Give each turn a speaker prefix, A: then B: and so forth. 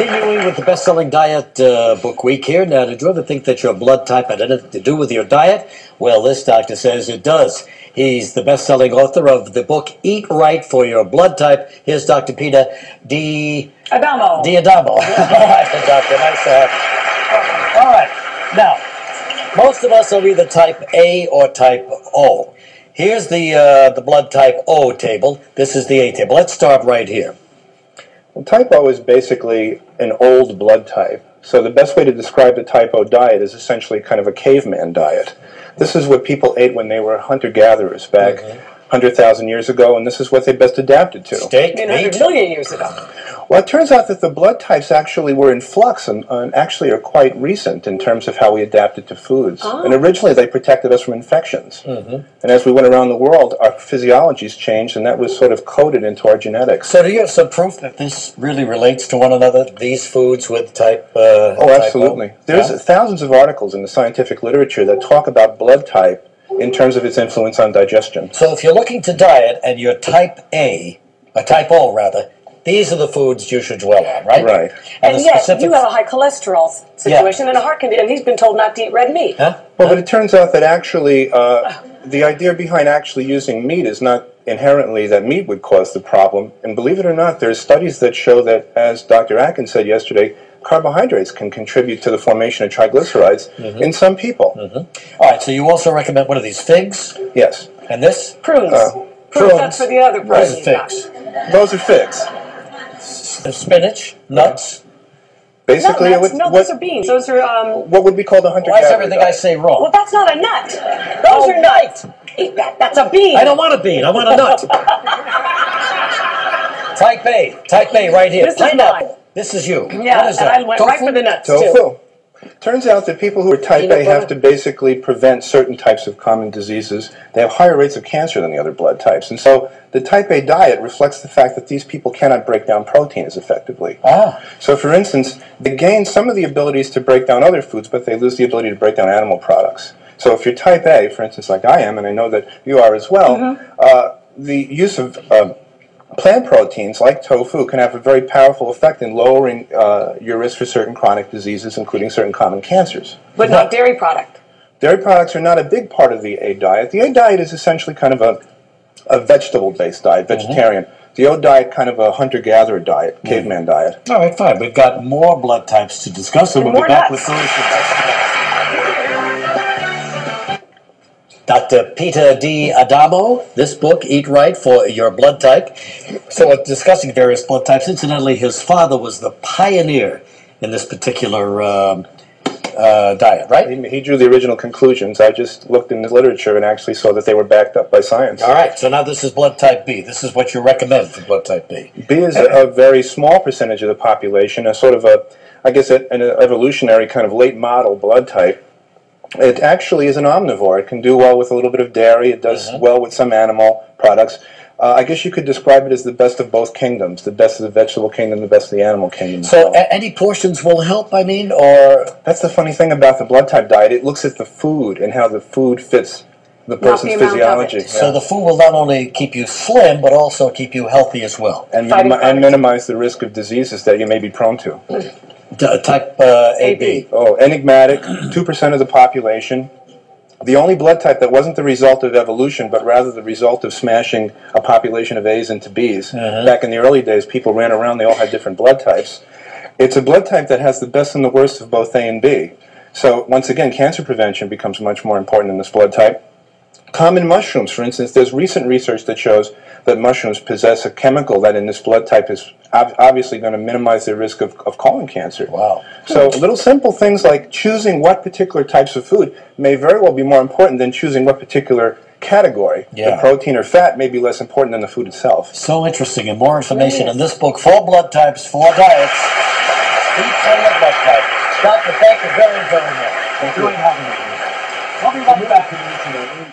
A: Continuing with the best-selling diet book week here. Now, did you ever think that your blood type had anything to do with your diet? Well, this doctor says it does. He's the best-selling author of the book Eat Right for Your Blood Type. Here's Dr. Peter
B: Adamo.
A: All right, doctor. Nice to have you. All right. Now, most of us are either type A or type O. Here's the blood type O table. This is the A table. Let's start right here.
C: Well, type O is basically an old blood type. So the best way to describe the type O diet is essentially kind of a caveman diet. This is what people ate when they were hunter-gatherers back 100,000 years ago, and this is what they best adapted to.
A: Steak, meat.
B: 100 million years ago.
C: Well, it turns out that the blood types actually were in flux and actually are quite recent in terms of how we adapted to foods.
B: Oh.
C: And originally they protected us from infections. And as we went around the world, our physiologies changed, and that was sort of coded into our genetics.
A: So do you have some proof that this really relates to one another, these foods with type
C: Oh, absolutely. There's thousands of articles in the scientific literature that talk about blood type in terms of its influence on digestion.
A: So if you're looking to diet and you're type A, or type O rather, these are the foods you should dwell on, right?
C: Right.
B: And yet, you have a high cholesterol situation and a heart condition, and he's been told not to eat red meat.
C: Well, but it turns out that actually, the idea behind actually using meat is not inherently that meat would cause the problem. And believe it or not, there's studies that show that, as Dr. Atkins said yesterday, carbohydrates can contribute to the formation of triglycerides in some people.
A: All right, so you also recommend one of these figs?
C: Yes.
A: And this?
B: Prunes. Prunes, that's for the other
A: What is
B: protein.
A: figs?
C: Those are figs.
A: Spinach, nuts.
C: Basically,
B: No, those are beans. Those are,
C: what would be called a hunter-gatherer
A: Why is everything I
C: diet.
A: say wrong?
B: well, that's not a nut. Those are nuts. Eat that. That's a bean.
A: I don't want a bean. I want a nut. Type A. Type A right here.
B: This is
A: Pineapple.
B: mine.
A: This is you.
B: Yeah,
A: What is
B: and
A: that?
B: I went right for the nuts, too.
C: Tofu. Turns out that people who are type A have to basically prevent certain types of common diseases. They have higher rates of cancer than the other blood types. And so the type A diet reflects the fact that these people cannot break down protein as effectively. So for instance, they gain some of the abilities to break down other foods, but they lose the ability to break down animal products. So if you're type A, for instance, like I am, and I know that you are as well, the use of plant proteins like tofu can have a very powerful effect in lowering your risk for certain chronic diseases, including certain common cancers.
B: But not dairy product.
C: Dairy products are not a big part of the A diet. The A diet is essentially kind of a vegetable-based diet, vegetarian. The O diet, kind of a hunter-gatherer diet, caveman diet.
A: All right, fine. We've got more blood types to discuss, and we'll be back with those. Dr. Peter D. Adamo, this book, Eat Right for Your Blood Type. So we're discussing various blood types. Incidentally, his father was the pioneer in this particular diet, right?
C: He drew the original conclusions. I just looked in the literature and actually saw that they were backed up by science.
A: All right, so now this is blood type B. This is what you recommend for blood type B.
C: B is a very small percentage of the population, a sort of I guess, an evolutionary kind of late model blood type. It actually is an omnivore. It can do well with a little bit of dairy. It does well with some animal products. I guess you could describe it as the best of both kingdoms, the best of the vegetable kingdom, the best of the animal kingdom.
A: So any portions will help, I mean, or...
C: That's the funny thing about the blood type diet. It looks at the food and how the food fits the person's physiology.
A: So the food will not only keep you slim, but also keep you healthy as well.
C: And minimize the risk of diseases that you may be prone to.
A: Type AB.
C: Oh, enigmatic, 2% of the population. The only blood type that wasn't the result of evolution, but rather the result of smashing a population of A's into B's. Back in the early days, people ran around, they all had different blood types. It's a blood type that has the best and the worst of both A and B. So, once again, cancer prevention becomes much more important in this blood type. Common mushrooms, for instance, there's recent research that shows that mushrooms possess a chemical that in this blood type is obviously going to minimize the risk of colon cancer.
A: Wow.
C: So little simple things like choosing what particular types of food may very well be more important than choosing what particular category. The protein or fat may be less important than the food itself.
A: So interesting, and more information in this book, 4 blood types, 4 diets. Eat for your blood type. Doctor, thank you very, very much. Enjoying having you here. I'll be right back to you.